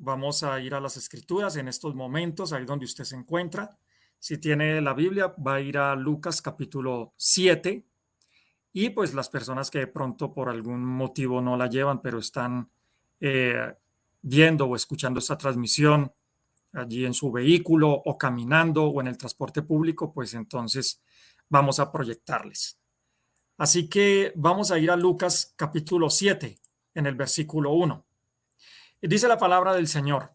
Vamos a ir a las Escrituras en estos momentos, ahí donde usted se encuentra. Si tiene la Biblia, va a ir a Lucas capítulo 7 y pues las personas que de pronto por algún motivo no la llevan, pero están eh, viendo o escuchando esta transmisión allí en su vehículo o caminando o en el transporte público, pues entonces vamos a proyectarles. Así que vamos a ir a Lucas capítulo 7 en el versículo 1. Dice la palabra del Señor,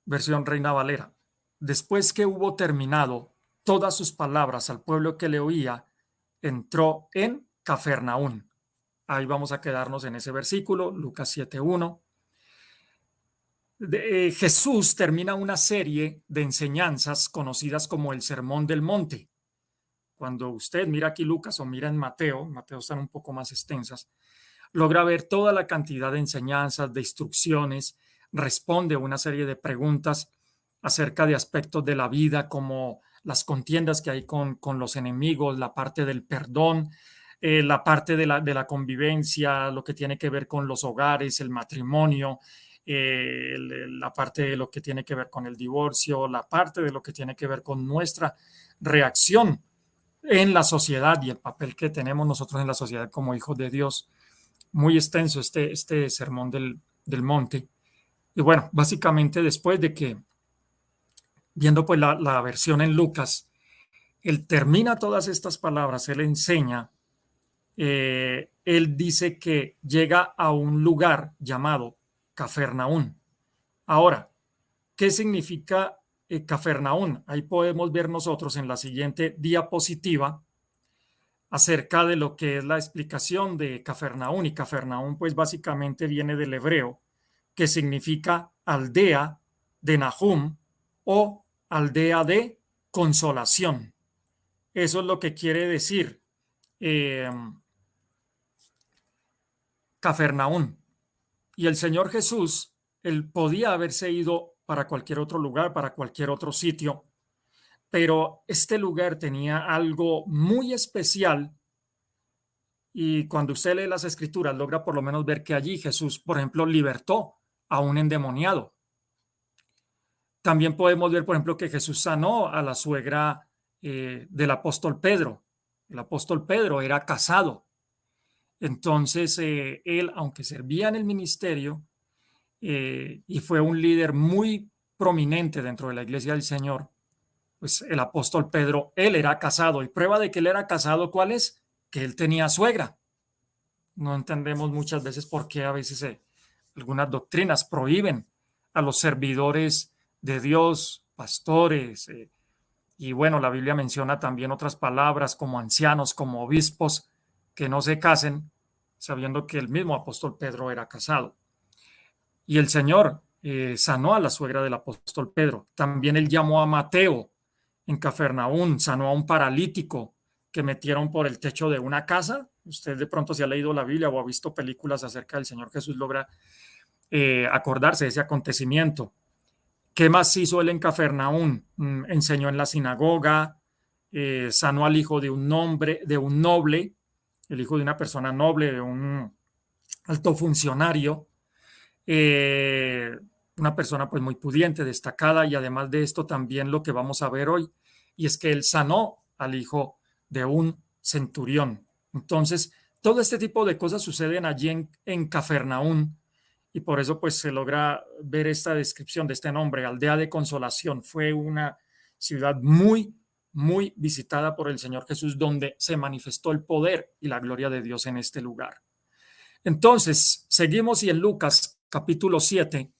versión Reina Valera. Después que hubo terminado todas sus palabras al pueblo que le oía, entró en Cafarnaún. Ahí vamos a quedarnos en ese versículo, Lucas 7:1. Jesús termina una serie de enseñanzas conocidas como el Sermón del Monte. Cuando usted mira aquí Lucas o mira en Mateo están un poco más extensas, logra ver toda la cantidad de enseñanzas, de instrucciones, responde a una serie de preguntas acerca de aspectos de la vida, como las contiendas que hay con los enemigos, la parte del perdón, la parte de la convivencia, lo que tiene que ver con los hogares, el matrimonio, la parte de lo que tiene que ver con el divorcio, la parte de lo que tiene que ver con nuestra reacción en la sociedad y el papel que tenemos nosotros en la sociedad como hijos de Dios. Muy extenso este sermón del monte. Y bueno, básicamente después de que, viendo pues la versión en Lucas, él termina todas estas palabras, él enseña, él dice que llega a un lugar llamado Cafarnaún. Ahora, ¿qué significa Cafarnaún? Ahí podemos ver nosotros en la siguiente diapositiva acerca de lo que es la explicación de Cafarnaún. Y Cafarnaún pues básicamente viene del hebreo, que significa aldea de Nahum o aldea de consolación. Eso es lo que quiere decir eh, Cafarnaún. Y el Señor Jesús, él podía haberse ido para cualquier otro lugar, para cualquier otro sitio, pero este lugar tenía algo muy especial. Y cuando usted lee las escrituras, logra por lo menos ver que allí Jesús, por ejemplo, libertó a un endemoniado. También podemos ver, por ejemplo, que Jesús sanó a la suegra del apóstol Pedro. El apóstol Pedro era casado. Entonces, él, aunque servía en el ministerio y fue un líder muy prominente dentro de la iglesia del Señor, pues el apóstol Pedro, él era casado. Y prueba de que él era casado, ¿cuál es? Que él tenía suegra. No entendemos muchas veces por qué a veces algunas doctrinas prohíben a los servidores de Dios, pastores, y bueno, la Biblia menciona también otras palabras como ancianos, como obispos, que no se casen, sabiendo que el mismo apóstol Pedro era casado. Y el Señor sanó a la suegra del apóstol Pedro. También él llamó a Mateo en Cafarnaún, sanó a un paralítico que metieron por el techo de una casa. Usted de pronto, si ha leído la Biblia o ha visto películas acerca del Señor Jesús, logra acordarse de ese acontecimiento. ¿Qué más hizo él en Cafarnaún? Enseñó en la sinagoga, sanó al hijo de un noble, el hijo de una persona noble, de un alto funcionario, eh, una persona pues muy pudiente, destacada, y además de esto también lo que vamos a ver hoy, y es que él sanó al hijo de un centurión. Entonces, todo este tipo de cosas suceden allí en Cafarnaún, y por eso pues se logra ver esta descripción de este nombre, Aldea de Consolación. Fue una ciudad muy, muy visitada por el Señor Jesús, donde se manifestó el poder y la gloria de Dios en este lugar. Entonces, seguimos y en Lucas capítulo 7,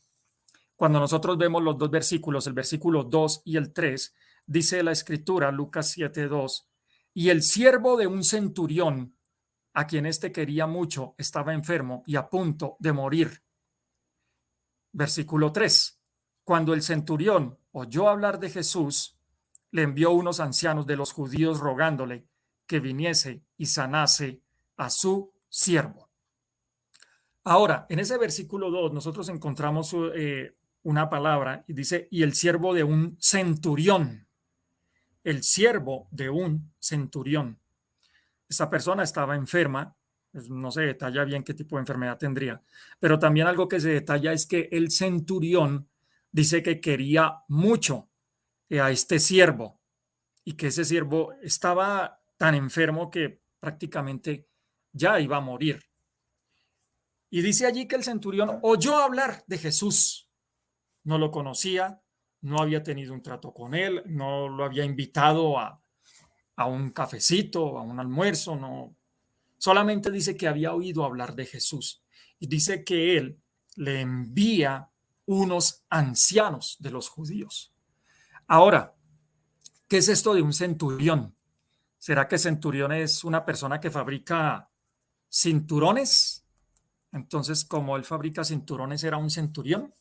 cuando nosotros vemos los dos versículos, el versículo 2 y el 3, dice la escritura, Lucas 7:2, y el siervo de un centurión, a quien éste quería mucho, estaba enfermo y a punto de morir. Versículo 3, cuando el centurión oyó hablar de Jesús, le envió unos ancianos de los judíos rogándole que viniese y sanase a su siervo. Ahora, en ese versículo 2 nosotros encontramos una palabra y dice, y el siervo de un centurión, el siervo de un centurión. Esta persona estaba enferma Pues no se detalla bien qué tipo de enfermedad tendría, pero también algo que se detalla es que el centurión dice que quería mucho a este siervo y que ese siervo estaba tan enfermo que prácticamente ya iba a morir. Y dice allí que el centurión oyó hablar de Jesús, no lo conocía, no había tenido un trato con él, no lo había invitado a un cafecito, a un almuerzo, no, solamente dice que había oído hablar de Jesús y dice que él le envía unos ancianos de los judíos. Ahora, ¿qué es esto de un centurión? ¿Será que centurión es una persona que fabrica cinturones? Entonces, como él fabrica cinturones, ¿era un centurión?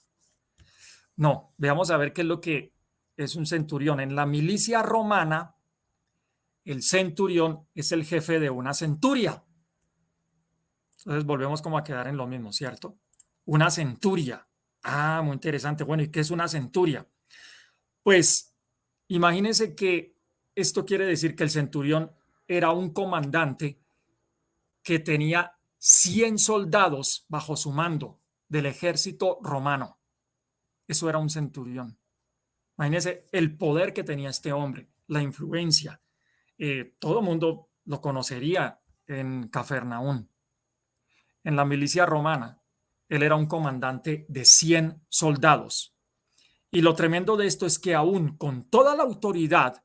No, veamos a ver qué es lo que es un centurión. En la milicia romana, el centurión es el jefe de una centuria. Entonces volvemos como a quedar en lo mismo, ¿cierto? Una centuria. Ah, muy interesante. Bueno, ¿y qué es una centuria? Pues imagínense que esto quiere decir que el centurión era un comandante que tenía 100 soldados bajo su mando del ejército romano. Eso era un centurión. Imagínense el poder que tenía este hombre, la influencia. Todo el mundo lo conocería en Cafarnaún. En la milicia romana, él era un comandante de 100 soldados. Y lo tremendo de esto es que aún con toda la autoridad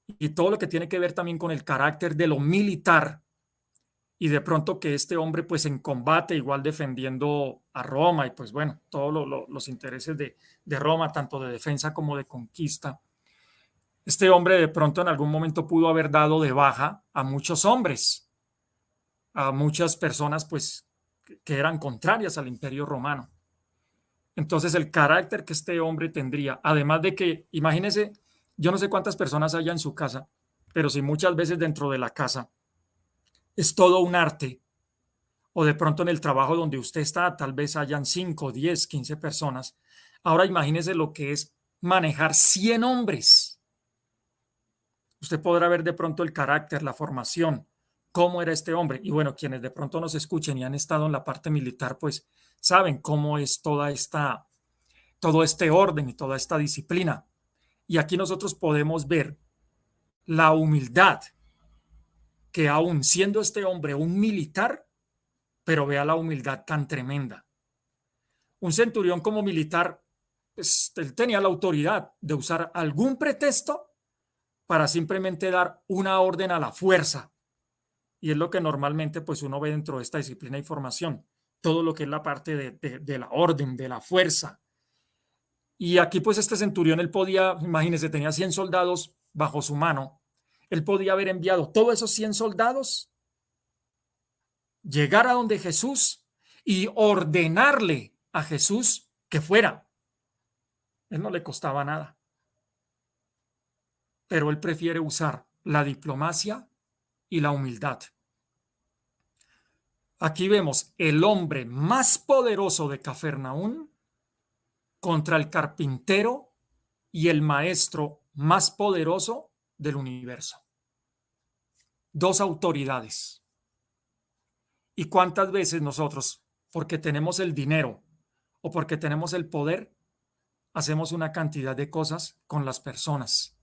y todo lo que tiene que ver también con el carácter de lo militar, y de pronto que este hombre pues en combate igual defendiendo a Roma y pues bueno, todos los intereses de Roma, tanto de defensa como de conquista, este hombre de pronto en algún momento pudo haber dado de baja a muchos hombres, a muchas personas pues que eran contrarias al imperio romano. Entonces el carácter que este hombre tendría, además de que, imagínese, yo no sé cuántas personas haya en su casa, pero si muchas veces dentro de la casa es todo un arte, o de pronto en el trabajo donde usted está, tal vez hayan 5, 10, 15 personas. Ahora imagínese lo que es manejar 100 hombres. Usted podrá ver de pronto el carácter, la formación, cómo era este hombre. Y bueno, quienes de pronto nos escuchen y han estado en la parte militar, pues saben cómo es todo este orden y toda esta disciplina. Y aquí nosotros podemos ver la humildad que aún siendo este hombre un militar, pero vea la humildad tan tremenda. Un centurión como militar, pues, él tenía la autoridad de usar algún pretexto para simplemente dar una orden a la fuerza. Y es lo que normalmente pues uno ve dentro de esta disciplina y formación, todo lo que es la parte de la orden, de la fuerza. Y aquí pues este centurión, él podía, imagínense, tenía 100 soldados bajo su mano, él podía haber enviado todos esos 100 soldados, llegar a donde Jesús y ordenarle a Jesús que fuera. Él no le costaba nada, pero él prefiere usar la diplomacia y la humildad. Aquí vemos el hombre más poderoso de Cafarnaún contra el carpintero y el maestro más poderoso del universo. Dos autoridades. ¿Y cuántas veces nosotros, porque tenemos el dinero o porque tenemos el poder, hacemos una cantidad de cosas con las personas?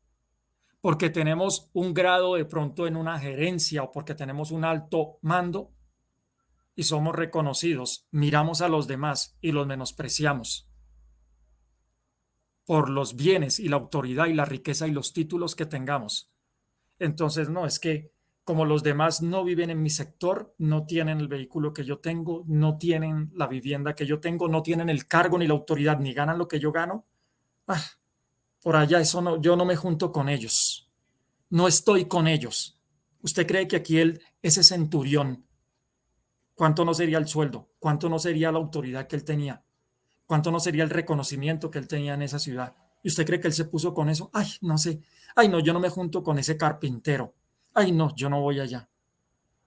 Porque tenemos un grado de pronto en una gerencia o porque tenemos un alto mando y somos reconocidos, miramos a los demás y los menospreciamos por los bienes y la autoridad y la riqueza y los títulos que tengamos. Entonces, no, es que como los demás no viven en mi sector, no tienen el vehículo que yo tengo, no tienen la vivienda que yo tengo, no tienen el cargo ni la autoridad, ni ganan lo que yo gano, ah, por allá eso no, yo no me junto con ellos, no estoy con ellos. ¿Usted cree que aquí ese centurión, cuánto no sería el sueldo? ¿Cuánto no sería la autoridad que él tenía? ¿Cuánto no sería el reconocimiento que él tenía en esa ciudad? ¿Y usted cree que él se puso con eso? Ay, no sé. Ay, no, yo no me junto con ese carpintero. Ay, no, yo no voy allá.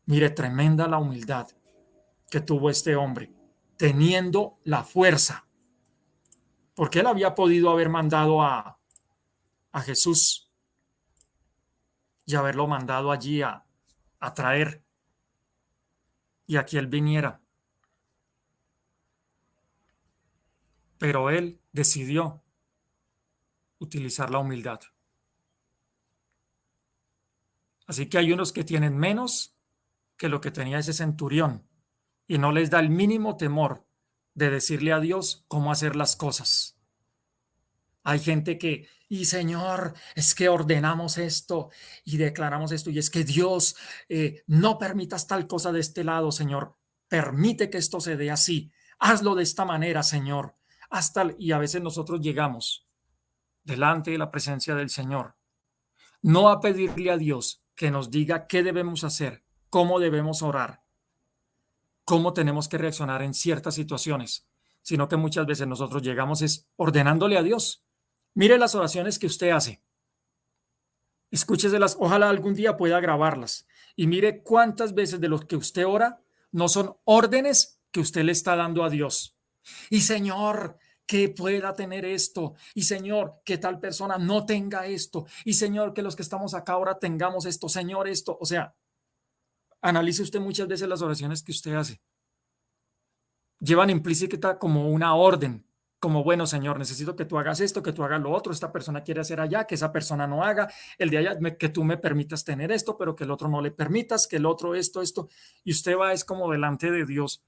Mire, tremenda la humildad que tuvo este hombre, teniendo la fuerza, porque él había podido haber mandado a Jesús y haberlo mandado allí a traer. y a que él viniera. Pero él decidió utilizar la humildad. Así que hay unos que tienen menos que lo que tenía ese centurión y no les da el mínimo temor de decirle a Dios cómo hacer las cosas. Hay gente que, y Señor, es que ordenamos esto y declaramos esto, y es que Dios, no permitas tal cosa de este lado, Señor. Permite que esto se dé así. Hazlo de esta manera, Señor. Y a veces nosotros llegamos delante de la presencia del Señor, no a pedirle a Dios que nos diga qué debemos hacer, cómo debemos orar, cómo tenemos que reaccionar en ciertas situaciones, sino que muchas veces nosotros llegamos es ordenándole a Dios. Mire las oraciones que usted hace, escúcheselas, ojalá algún día pueda grabarlas y mire cuántas veces de lo que usted ora no son órdenes que usted le está dando a Dios. Y Señor, que pueda tener esto, y Señor, que tal persona no tenga esto, y Señor, que los que estamos acá ahora tengamos esto, Señor, esto. O sea, analice usted muchas veces las oraciones que usted hace. Llevan implícita como una orden, como bueno, Señor, necesito que tú hagas esto, que tú hagas lo otro, esta persona quiere hacer allá, que esa persona no haga, el de allá, que tú me permitas tener esto, pero que el otro no le permitas, que el otro esto, y usted va es como delante de Dios,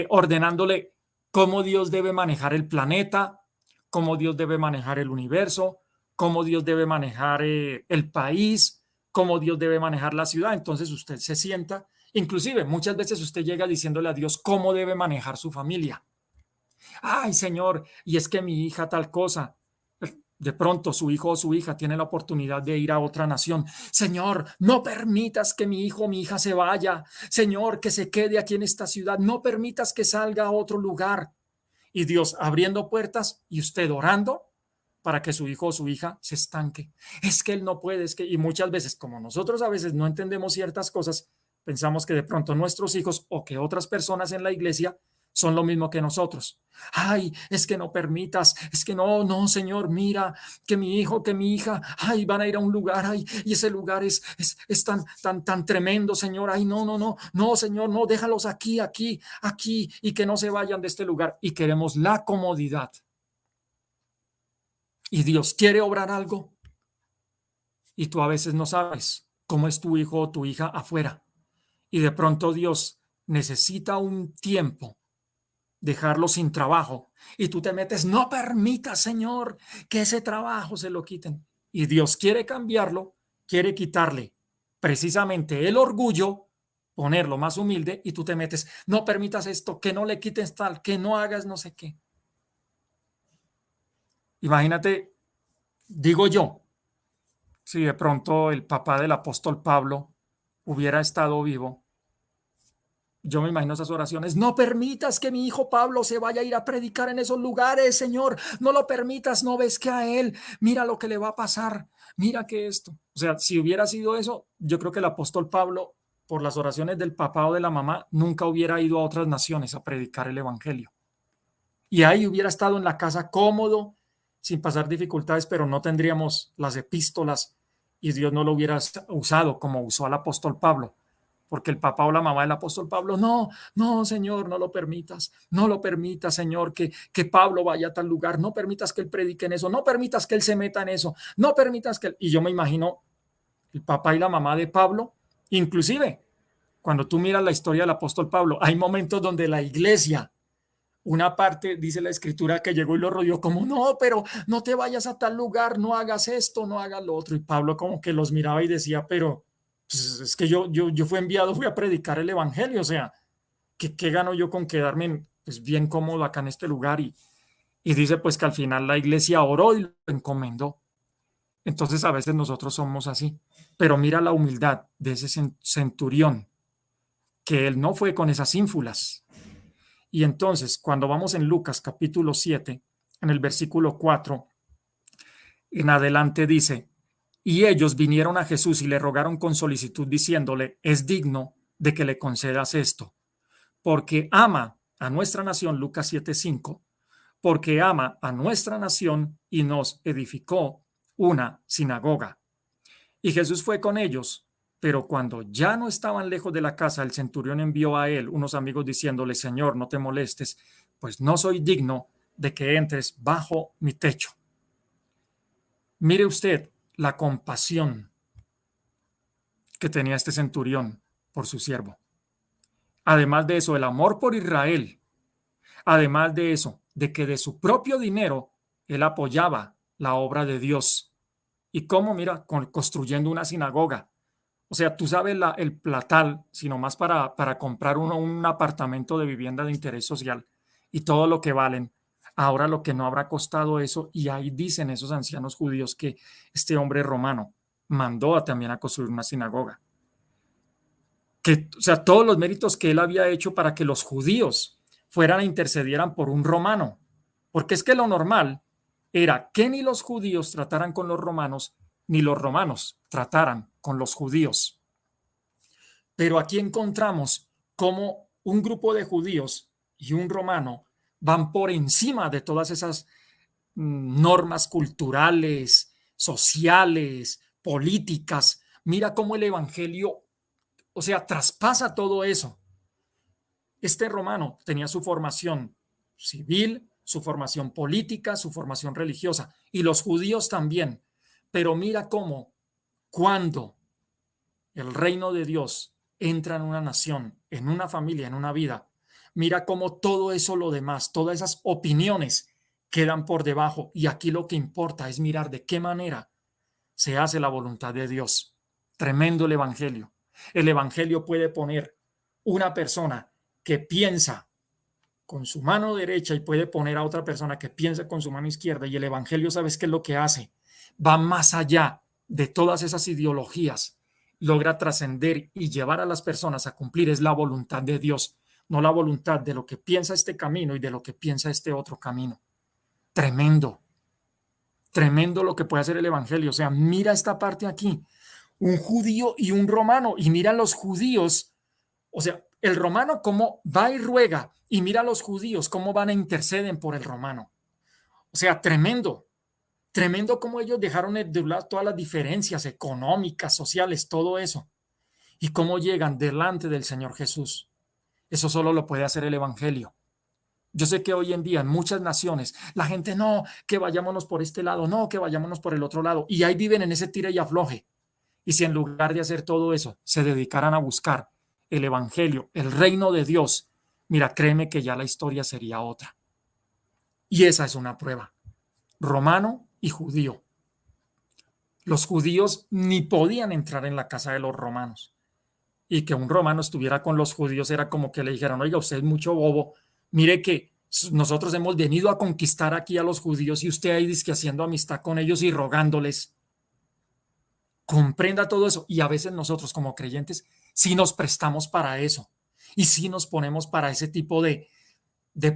ordenándole cómo Dios debe manejar el planeta, cómo Dios debe manejar el universo, cómo Dios debe manejar el país, cómo Dios debe manejar la ciudad. Entonces usted se sienta. Inclusive, muchas veces usted llega diciéndole a Dios cómo debe manejar su familia. Ay, Señor, y es que mi hija tal cosa. De pronto su hijo o su hija tiene la oportunidad de ir a otra nación. Señor, no permitas que mi hijo o mi hija se vaya. Señor, que se quede aquí en esta ciudad. No permitas que salga a otro lugar. Y Dios abriendo puertas y usted orando para que su hijo o su hija se estanque. Es que él no puede, es que, y muchas veces, como nosotros a veces no entendemos ciertas cosas, pensamos que de pronto nuestros hijos o que otras personas en la iglesia son lo mismo que nosotros. Ay, es que no permitas, es que no, no, Señor, mira, que mi hijo, que mi hija, ay, van a ir a un lugar, ay, y ese lugar es tan tremendo, Señor, ay, no, no, no, no, Señor, no, déjalos aquí, y que no se vayan de este lugar. Y queremos la comodidad. Y Dios quiere obrar algo y tú a veces no sabes cómo es tu hijo o tu hija afuera. Y de pronto Dios necesita un tiempo, dejarlo sin trabajo. Y tú te metes, no permita, Señor, que ese trabajo se lo quiten. Y Dios quiere cambiarlo, quiere quitarle precisamente el orgullo, ponerlo más humilde, y tú te metes, no permitas esto, que no le quites tal, que no hagas no sé qué. Imagínate, digo yo, si de pronto el papá del apóstol Pablo hubiera estado vivo, yo me imagino esas oraciones. No permitas que mi hijo Pablo se vaya a ir a predicar en esos lugares, Señor. No lo permitas, no ves que a él, mira lo que le va a pasar, mira que esto. O sea, si hubiera sido eso, yo creo que el apóstol Pablo, por las oraciones del papá o de la mamá, nunca hubiera ido a otras naciones a predicar el evangelio. Y ahí hubiera estado en la casa cómodo, sin pasar dificultades, pero no tendríamos las epístolas y Dios no lo hubiera usado como usó al apóstol Pablo, porque el papá o la mamá del apóstol Pablo, no, no, Señor, no lo permitas, no lo permitas, Señor, que Pablo vaya a tal lugar, no permitas que él predique en eso, no permitas que él se meta en eso, no permitas que él... Y yo me imagino el papá y la mamá de Pablo, inclusive, cuando tú miras la historia del apóstol Pablo, hay momentos donde la iglesia, una parte, dice la escritura, que llegó y lo rodeó como, no, pero no te vayas a tal lugar, no hagas esto, no hagas lo otro. Y Pablo como que los miraba y decía, pero pues, es que yo fui enviado, fui a predicar el evangelio, o sea, ¿qué gano yo con quedarme pues, bien cómodo acá en este lugar? Y dice pues que al final la iglesia oró y lo encomendó. Entonces a veces nosotros somos así, pero mira la humildad de ese centurión, que él no fue con esas ínfulas. Y entonces, cuando vamos en Lucas capítulo 7, en el versículo 4 en adelante dice, y ellos vinieron a Jesús y le rogaron con solicitud diciéndole, es digno de que le concedas esto, porque ama a nuestra nación, Lucas 7:5, porque ama a nuestra nación y nos edificó una sinagoga. Y Jesús fue con ellos Pero cuando ya no estaban lejos de la casa, el centurión envió a él unos amigos diciéndole, Señor, no te molestes, pues no soy digno de que entres bajo mi techo. Mire usted la compasión que tenía este centurión por su siervo. Además de eso, el amor por Israel. Además de eso, de que de su propio dinero él apoyaba la obra de Dios. ¿Y cómo? Mira, construyendo una sinagoga. O sea, tú sabes el platal, sino más para comprar uno un apartamento de vivienda de interés social y todo lo que valen. Ahora lo que no habrá costado eso, y ahí dicen esos ancianos judíos que este hombre romano mandó también a construir una sinagoga. Que, o sea, todos los méritos que él había hecho para que los judíos fueran e intercedieran por un romano. Porque es que lo normal era que ni los judíos trataran con los romanos, ni los romanos trataran con los judíos. Pero aquí encontramos cómo un grupo de judíos y un romano van por encima de todas esas normas culturales, sociales, políticas. Mira cómo el evangelio, o sea, traspasa todo eso. Este romano tenía su formación civil, su formación política, su formación religiosa, y los judíos también. Pero mira cómo cuando el reino de Dios entra en una nación, en una familia, en una vida, mira cómo todo eso, lo demás, todas esas opiniones quedan por debajo. Y aquí lo que importa es mirar de qué manera se hace la voluntad de Dios. Tremendo el evangelio. El evangelio puede poner una persona que piensa con su mano derecha y puede poner a otra persona que piensa con su mano izquierda, y el evangelio, ¿sabes qué es lo que hace? Va más allá de todas esas ideologías, logra trascender y llevar a las personas a cumplir es la voluntad de Dios, no la voluntad de lo que piensa este camino y de lo que piensa este otro camino. Tremendo, tremendo lo que puede hacer el evangelio. O sea, mira esta parte aquí, un judío y un romano, y mira los judíos, o sea, el romano cómo va y ruega, y mira a los judíos cómo van e interceden por el romano. O sea, tremendo, tremendo cómo ellos dejaron de un lado todas las diferencias económicas, sociales, todo eso, y cómo llegan delante del Señor Jesús. Eso solo lo puede hacer el evangelio. Yo sé que hoy en día en muchas naciones la gente no, que vayámonos por este lado, no, que vayámonos por el otro lado, y ahí viven en ese tira y afloje. Y si en lugar de hacer todo eso se dedicaran a buscar el evangelio, el reino de Dios, mira, créeme que ya la historia sería otra. Y esa es una prueba. Romano y judío. Los judíos ni podían entrar en la casa de los romanos. Y que un romano estuviera con los judíos era como que le dijeran, oiga, usted es mucho bobo, mire que nosotros hemos venido a conquistar aquí a los judíos y usted ahí dice que haciendo amistad con ellos y rogándoles. Comprenda todo eso. Y a veces nosotros como creyentes sí nos prestamos para eso y sí nos ponemos para ese tipo de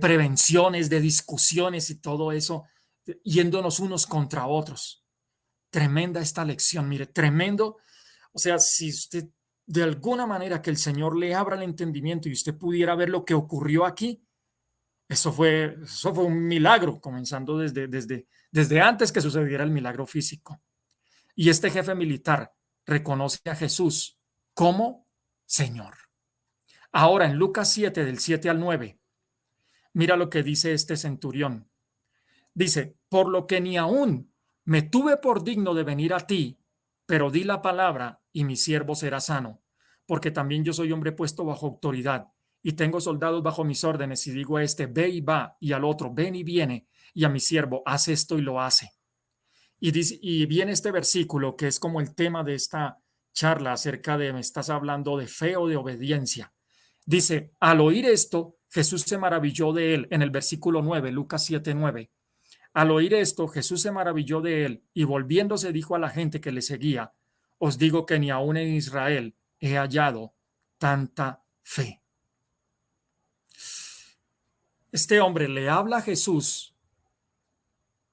prevenciones, de discusiones y todo eso, yéndonos unos contra otros. Tremenda esta lección, mire, tremendo. O sea, si usted de alguna manera que el Señor le abra el entendimiento y usted pudiera ver lo que ocurrió aquí, eso fue un milagro, comenzando desde antes que sucediera el milagro físico. Y este jefe militar reconoce a Jesús como Señor. Ahora, en Lucas 7, del 7 al 9, mira lo que dice este centurión. Dice, por lo que ni aún me tuve por digno de venir a ti, pero di la palabra y mi siervo será sano, porque también yo soy hombre puesto bajo autoridad y tengo soldados bajo mis órdenes, y digo a este, ve y va, y al otro, ven y viene, y a mi siervo, haz esto y lo hace. Y viene este versículo que es como el tema de esta charla acerca de, me estás hablando de fe o de obediencia. Dice, al oír esto, Jesús se maravilló de él en el versículo 9, Lucas 7:9. Al oír esto, Jesús se maravilló de él y volviéndose dijo a la gente que le seguía, os digo que ni aún en Israel he hallado tanta fe. Este hombre le habla a Jesús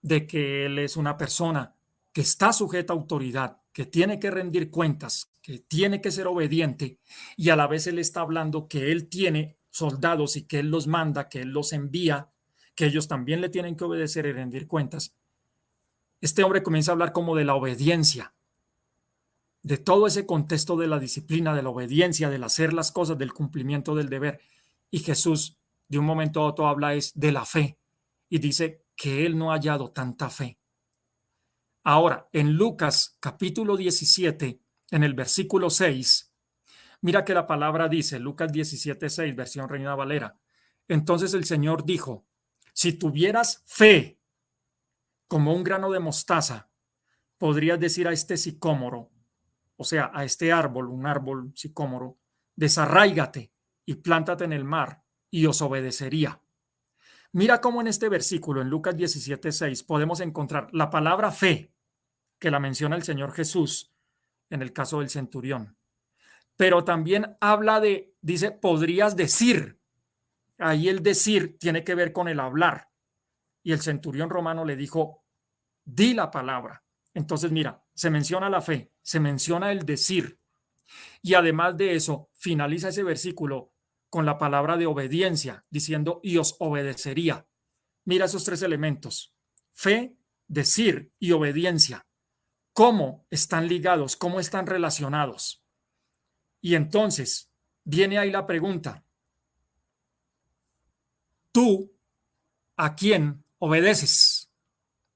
de que él es una persona que está sujeta a autoridad, que tiene que rendir cuentas, que tiene que ser obediente, y a la vez él está hablando que él tiene soldados y que él los manda, que él los envía, que ellos también le tienen que obedecer y rendir cuentas. Este hombre comienza a hablar como de la obediencia. de todo ese contexto de la disciplina, de la obediencia, del hacer las cosas, del cumplimiento del deber. Y Jesús, de un momento a otro, habla es de la fe y dice que él no ha hallado tanta fe. Ahora, en Lucas capítulo 17, en el versículo 6, mira que la palabra dice, Lucas 17:6, versión Reina Valera. Entonces el Señor dijo, si tuvieras fe como un grano de mostaza, podrías decir a este sicómoro, o sea, a este árbol, un árbol sicómoro, desarráigate y plántate en el mar y os obedecería. Mira cómo en este versículo, en Lucas 17:6, podemos encontrar la palabra fe, que la menciona el Señor Jesús en el caso del centurión. Pero también habla de, dice, podrías decir. Ahí el decir tiene que ver con el hablar. Y el centurión romano le dijo, di la palabra. Entonces, mira, se menciona la fe, se menciona el decir. Y además de eso, finaliza ese versículo con la palabra de obediencia, diciendo, y os obedecería. Mira esos tres elementos, fe, decir y obediencia. ¿Cómo están ligados? ¿Cómo están relacionados? Y entonces viene ahí la pregunta, ¿tú a quién obedeces?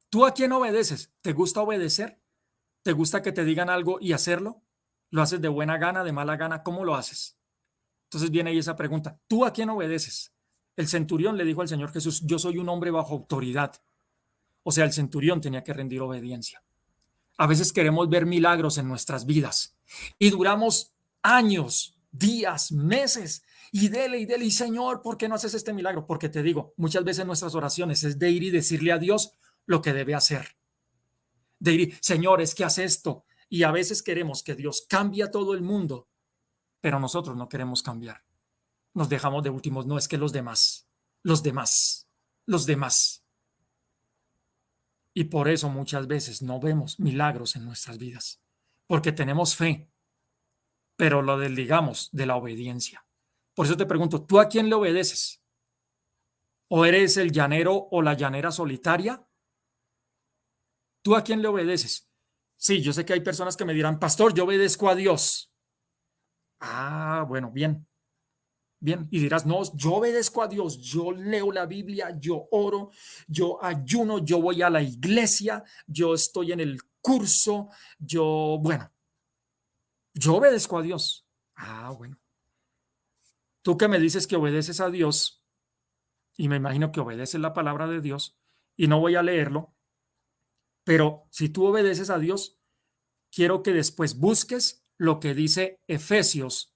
¿Tú a quién obedeces? ¿Te gusta obedecer? ¿Te gusta que te digan algo y hacerlo? ¿Lo haces de buena gana, de mala gana? ¿Cómo lo haces? Entonces viene ahí esa pregunta, ¿tú a quién obedeces? El centurión le dijo al Señor Jesús, yo soy un hombre bajo autoridad. O sea, el centurión tenía que rendir obediencia. A veces queremos ver milagros en nuestras vidas y duramos años, días, meses y dele, y Señor, ¿por qué no haces este milagro? Porque te digo, muchas veces nuestras oraciones es de ir y decirle a Dios lo que debe hacer. De ir, Señor, es que haz esto. Y a veces queremos que Dios cambie a todo el mundo, pero nosotros no queremos cambiar. Nos dejamos de últimos, no es que los demás, los demás, los demás. Y por eso muchas veces no vemos milagros en nuestras vidas, porque tenemos fe, pero lo desligamos de la obediencia. Por eso te pregunto, ¿tú a quién le obedeces? ¿O eres el llanero o la llanera solitaria? ¿Tú a quién le obedeces? Sí, yo sé que hay personas que me dirán, pastor, yo obedezco a Dios. Ah, bueno, bien, bien. Y dirás, no, yo obedezco a Dios, yo leo la Biblia, yo oro, yo ayuno, yo voy a la iglesia, yo estoy en el curso, bueno, yo obedezco a Dios. Ah, bueno. Tú que me dices que obedeces a Dios, y me imagino que obedeces la palabra de Dios, y no voy a leerlo, pero si tú obedeces a Dios, quiero que después busques lo que dice Efesios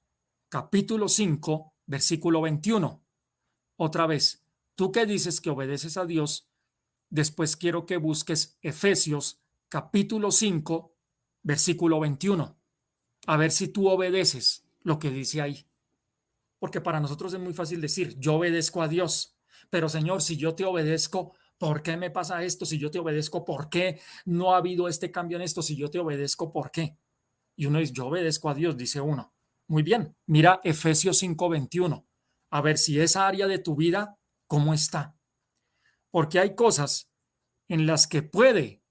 capítulo 5, versículo 21. Otra vez, tú que dices que obedeces a Dios, después quiero que busques Efesios capítulo 5, versículo 21. A ver si tú obedeces lo que dice ahí. Porque para nosotros es muy fácil decir, yo obedezco a Dios, pero Señor, si yo te obedezco, ¿por qué me pasa esto? Si yo te obedezco, ¿por qué no ha habido este cambio en esto? Si yo te obedezco, ¿por qué? Y uno dice, yo obedezco a Dios, dice uno. Muy bien, mira Efesios 5:21. A ver si esa área de tu vida, ¿cómo está? Porque hay cosas en las que puede,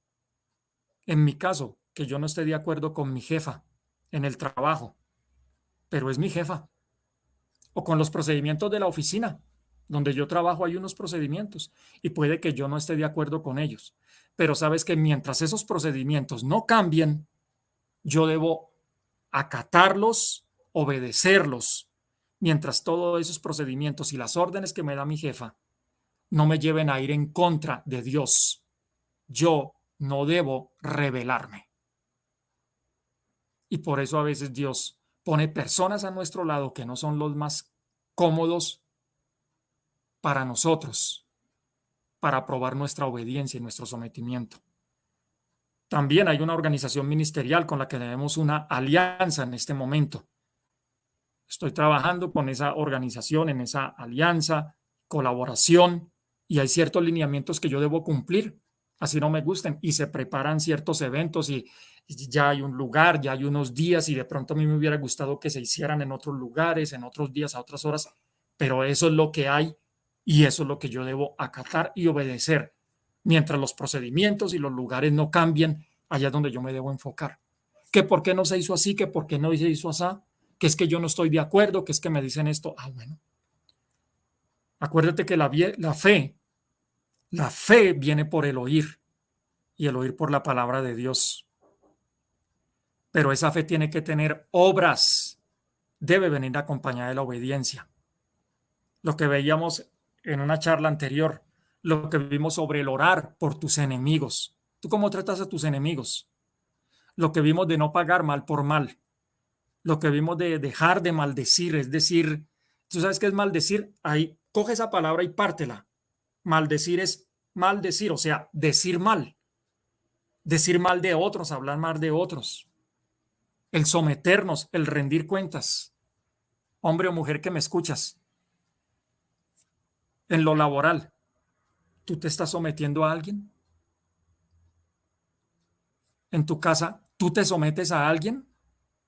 en mi caso, que yo no esté de acuerdo con mi jefa en el trabajo, pero es mi jefa. O con los procedimientos de la oficina. Donde yo trabajo hay unos procedimientos y puede que yo no esté de acuerdo con ellos. Pero sabes que mientras esos procedimientos no cambien, yo debo acatarlos, obedecerlos, mientras todos esos procedimientos y las órdenes que me da mi jefa no me lleven a ir en contra de Dios. Yo no debo rebelarme. Y por eso a veces Dios pone personas a nuestro lado que no son los más cómodos para nosotros, para probar nuestra obediencia y nuestro sometimiento. También hay una organización ministerial con la que tenemos una alianza en este momento. Estoy trabajando con esa organización, en esa alianza, colaboración, y hay ciertos lineamientos que yo debo cumplir, así no me gusten, y se preparan ciertos eventos y ya hay un lugar, ya hay unos días, y de pronto a mí me hubiera gustado que se hicieran en otros lugares, en otros días, a otras horas, pero eso es lo que hay y eso es lo que yo debo acatar y obedecer. Mientras los procedimientos y los lugares no cambien, allá es donde yo me debo enfocar. que por qué no se hizo así, que por qué no se hizo así, que es que yo no estoy de acuerdo, que es que me dicen esto. Ah, bueno, acuérdate que la fe viene por el oír y el oír por la palabra de Dios. Pero esa fe tiene que tener obras, debe venir acompañada de la obediencia. Lo que veíamos en una charla anterior, lo que vimos sobre el orar por tus enemigos. ¿Tú cómo tratas a tus enemigos? Lo que vimos de no pagar mal por mal, lo que vimos de dejar de maldecir, es decir, ¿tú sabes qué es maldecir? Ahí coge esa palabra y pártela. Maldecir es maldecir, o sea, decir mal de otros, hablar mal de otros, el someternos, el rendir cuentas. Hombre o mujer que me escuchas, en lo laboral, ¿tú te estás sometiendo a alguien? ¿En tu casa, tú te sometes a alguien?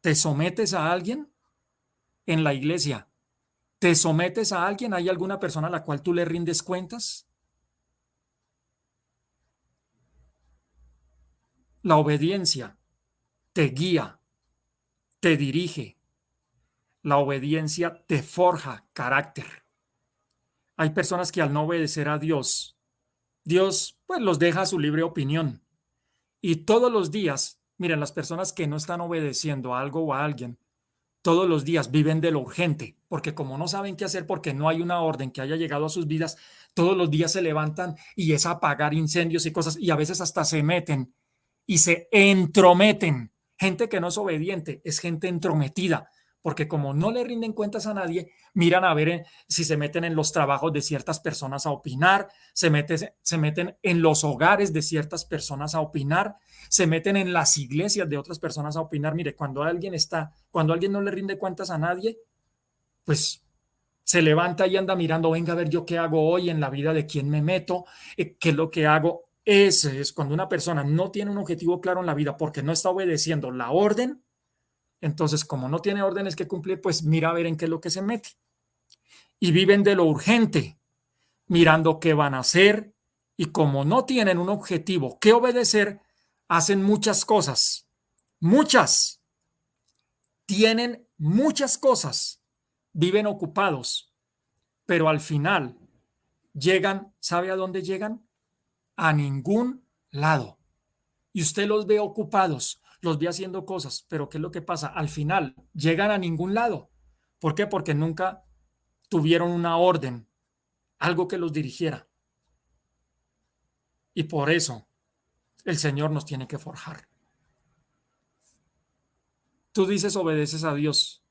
¿Te sometes a alguien? ¿En la iglesia, te sometes a alguien? ¿Hay alguna persona a la cual tú le rindes cuentas? La obediencia te guía, te dirige. La obediencia te forja carácter. Hay personas que al no obedecer a Dios, Dios pues los deja a su libre opinión. Y todos los días, miren, las personas que no están obedeciendo a algo o a alguien, todos los días viven de lo urgente, porque como no saben qué hacer, porque no hay una orden que haya llegado a sus vidas, todos los días se levantan y es apagar incendios y cosas, y a veces hasta se meten y se entrometen. Gente que no es obediente es gente entrometida, porque como no le rinden cuentas a nadie, miran a ver si se meten en los trabajos de ciertas personas a opinar, se meten en los hogares de ciertas personas a opinar, se meten en las iglesias de otras personas a opinar. Mire, cuando alguien no le rinde cuentas a nadie, pues se levanta y anda mirando, venga a ver yo qué hago hoy, en la vida de quién me meto, qué es lo que hago. Ese es cuando una persona no tiene un objetivo claro en la vida porque no está obedeciendo la orden. Entonces, como no tiene órdenes que cumplir, pues mira a ver en qué es lo que se mete. Y viven de lo urgente, mirando qué van a hacer. Y como no tienen un objetivo que obedecer, hacen muchas cosas. Muchas. Tienen muchas cosas. Viven ocupados. Pero al final llegan, ¿sabe a dónde llegan? A ningún lado. Y usted los ve ocupados, los ve haciendo cosas, pero ¿qué es lo que pasa? Al final llegan a ningún lado. ¿Por qué? Porque nunca tuvieron una orden, algo que los dirigiera. Y por eso el Señor nos tiene que forjar. Tú dices obedeces a Dios,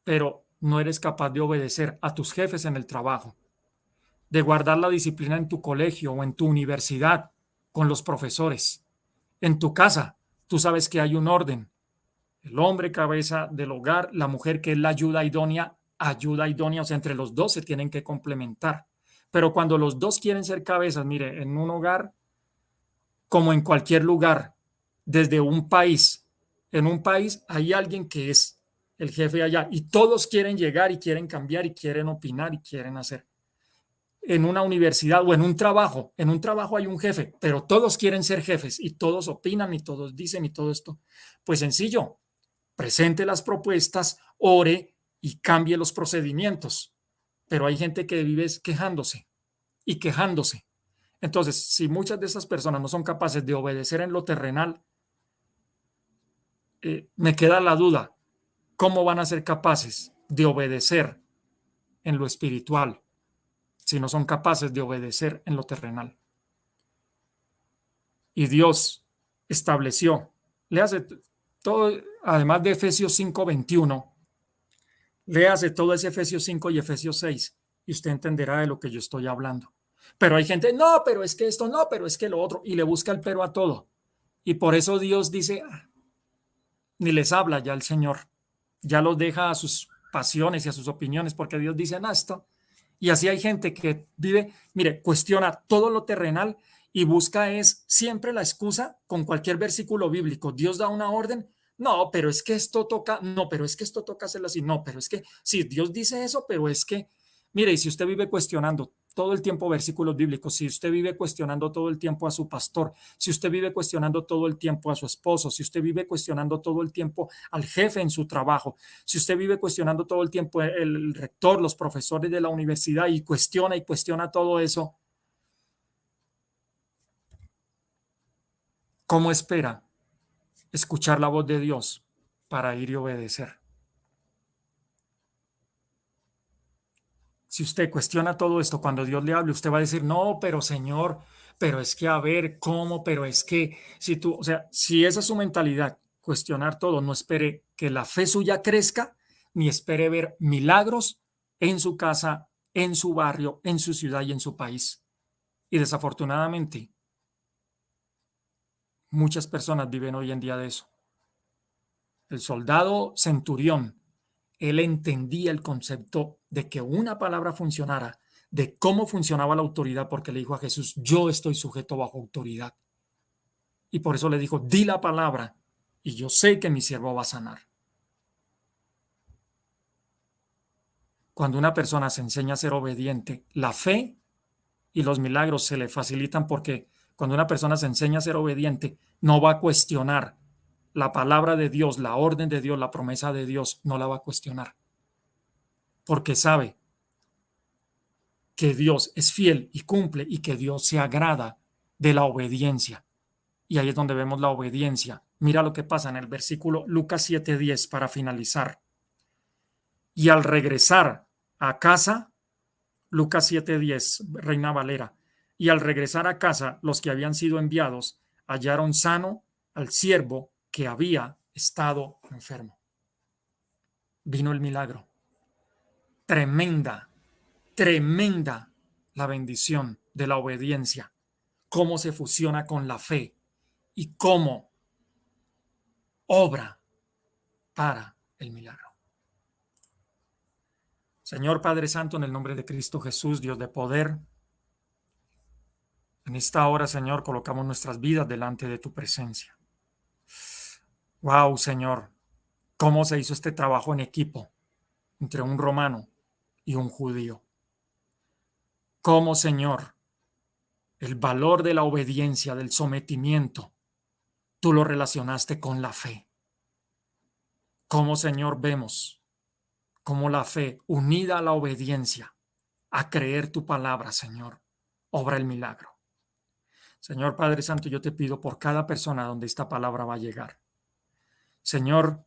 pero no eres capaz de obedecer a tus jefes en el trabajo, de guardar la disciplina en tu colegio o en tu universidad, con los profesores. En tu casa, tú sabes que hay un orden. El hombre cabeza del hogar, la mujer que es la ayuda idónea, o sea, entre los dos se tienen que complementar. Pero cuando los dos quieren ser cabezas, mire, en un hogar, como en cualquier lugar, desde un país, en un país hay alguien que es el jefe allá y todos quieren llegar y quieren cambiar y quieren opinar y quieren hacer. En una universidad o en un trabajo hay un jefe, pero todos quieren ser jefes y todos opinan y todos dicen y todo esto. Pues sencillo, presente las propuestas, ore y cambie los procedimientos. Pero hay gente que vive quejándose y quejándose. Entonces, si muchas de esas personas no son capaces de obedecer en lo terrenal, me queda la duda, ¿cómo van a ser capaces de obedecer en lo espiritual si no son capaces de obedecer en lo terrenal? Y Dios estableció, le hace todo, además de Efesios 5:21, léase todo ese Efesios 5 y Efesios 6 y usted entenderá de lo que yo estoy hablando. Pero hay gente, no, pero es que esto, no, pero es que lo otro, y le busca el pero a todo. Y por eso Dios dice, ni les habla ya el Señor, ya los deja a sus pasiones y a sus opiniones, porque Dios dice, no, esto. Y así hay gente que vive, mire, cuestiona todo lo terrenal y busca es siempre la excusa con cualquier versículo bíblico. Dios da una orden, no, pero es que esto toca, no, pero es que esto toca hacerlo así, no, pero es que sí, Dios dice eso, pero es que Mire, y si usted vive cuestionando todo el tiempo versículos bíblicos, si usted vive cuestionando todo el tiempo a su pastor, si usted vive cuestionando todo el tiempo a su esposo, si usted vive cuestionando todo el tiempo al jefe en su trabajo, si usted vive cuestionando todo el tiempo el rector, los profesores de la universidad y cuestiona todo eso, ¿cómo espera escuchar la voz de Dios para ir y obedecer? Si usted cuestiona todo esto, cuando Dios le hable, usted va a decir, no, pero Señor, pero es que a ver, ¿cómo? Pero es que si tú, o sea, si esa es su mentalidad, cuestionar todo, no espere que la fe suya crezca, ni espere ver milagros en su casa, en su barrio, en su ciudad y en su país. Y desafortunadamente, muchas personas viven hoy en día de eso. El soldado centurión, él entendía el concepto de que una palabra funcionara, de cómo funcionaba la autoridad, porque le dijo a Jesús, yo estoy sujeto bajo autoridad. Y por eso le dijo, di la palabra y yo sé que mi siervo va a sanar. Cuando una persona se enseña a ser obediente, la fe y los milagros se le facilitan porque cuando una persona se enseña a ser obediente, no va a cuestionar la palabra de Dios, la orden de Dios, la promesa de Dios, no la va a cuestionar, porque sabe que Dios es fiel y cumple y que Dios se agrada de la obediencia. Y ahí es donde vemos la obediencia. Mira lo que pasa en el versículo Lucas 7:10 para finalizar. Y al regresar a casa, Lucas 7:10, Reina Valera, y al regresar a casa, los que habían sido enviados hallaron sano al siervo que había estado enfermo. Vino el milagro. Tremenda, tremenda la bendición de la obediencia, cómo se fusiona con la fe y cómo obra para el milagro. Señor Padre Santo, en el nombre de Cristo Jesús, Dios de poder, en esta hora, Señor, colocamos nuestras vidas delante de tu presencia. Wow, Señor, cómo se hizo este trabajo en equipo entre un romano y un judío. Cómo, Señor, el valor de la obediencia, del sometimiento, tú lo relacionaste con la fe. Cómo, Señor, vemos cómo la fe, unida a la obediencia, a creer tu palabra, Señor, obra el milagro. Señor Padre Santo, yo te pido por cada persona donde esta palabra va a llegar. Señor,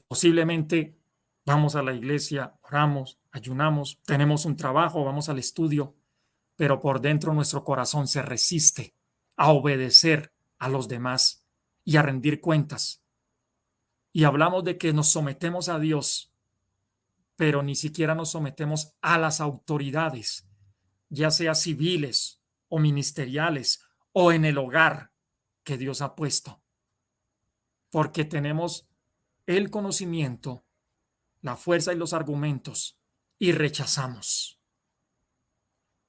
posiblemente vamos a la iglesia, oramos, ayunamos, tenemos un trabajo, vamos al estudio, pero por dentro nuestro corazón se resiste a obedecer a los demás y a rendir cuentas. Y hablamos de que nos sometemos a Dios, pero ni siquiera nos sometemos a las autoridades, ya sea civiles o ministeriales o en el hogar que Dios ha puesto, porque tenemos el conocimiento, la fuerza y los argumentos y rechazamos.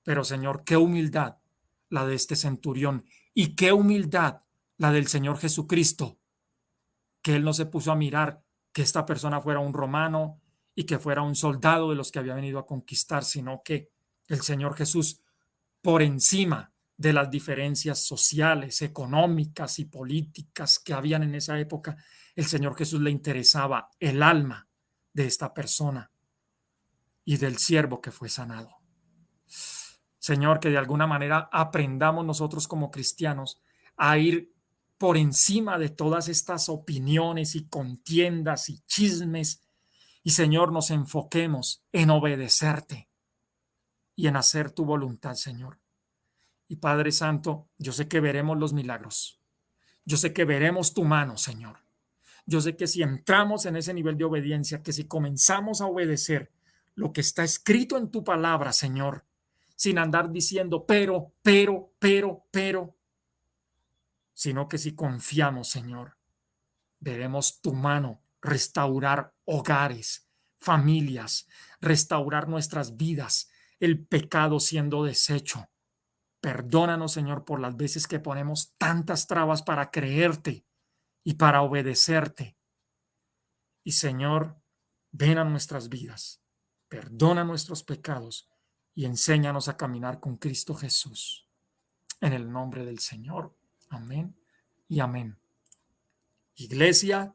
Pero Señor, qué humildad la de este centurión y qué humildad la del Señor Jesucristo, que Él no se puso a mirar que esta persona fuera un romano y que fuera un soldado de los que había venido a conquistar, sino que el Señor Jesús, por encima de las diferencias sociales, económicas y políticas que habían en esa época, el Señor Jesús le interesaba el alma de esta persona y del siervo que fue sanado. Señor, que de alguna manera aprendamos nosotros como cristianos a ir por encima de todas estas opiniones y contiendas y chismes y, Señor, nos enfoquemos en obedecerte y en hacer tu voluntad, Señor. Y Padre Santo, yo sé que veremos los milagros. Yo sé que veremos tu mano, Señor. Yo sé que si entramos en ese nivel de obediencia, que si comenzamos a obedecer lo que está escrito en tu palabra, Señor, sin andar diciendo pero, sino que si confiamos, Señor, veremos tu mano restaurar hogares, familias, restaurar nuestras vidas, el pecado siendo deshecho. Perdónanos, Señor, por las veces que ponemos tantas trabas para creerte y para obedecerte. Y, Señor, ven a nuestras vidas. perdona nuestros pecados y enséñanos a caminar con Cristo Jesús. En el nombre del Señor. Amén y amén. Iglesia,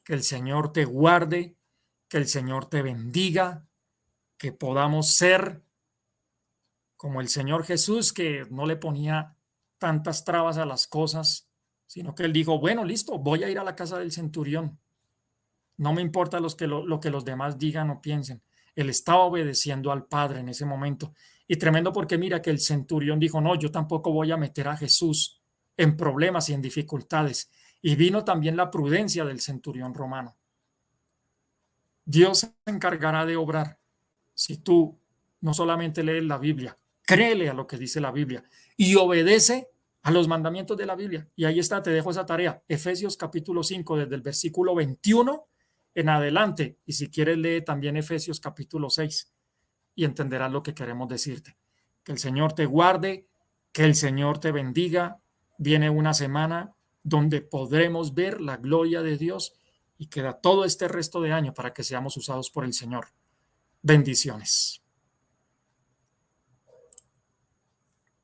que el Señor te guarde, que el Señor te bendiga, que podamos ser como el Señor Jesús, que no le ponía tantas trabas a las cosas, sino que él dijo, bueno, listo, voy a ir a la casa del centurión. No me importa lo que los demás digan o piensen. Él estaba obedeciendo al Padre en ese momento. Y tremendo porque mira que el centurión dijo, no, yo tampoco voy a meter a Jesús en problemas y en dificultades. Y vino también la prudencia del centurión romano. Dios se encargará de obrar si tú no solamente lees la Biblia, créele a lo que dice la Biblia y obedece a los mandamientos de la Biblia. Y ahí está, te dejo esa tarea. Efesios capítulo 5, desde el versículo 21 en adelante. Y si quieres, lee también Efesios capítulo 6 y entenderás lo que queremos decirte. Que el Señor te guarde, que el Señor te bendiga. Viene una semana donde podremos ver la gloria de Dios y queda todo este resto de año para que seamos usados por el Señor. Bendiciones.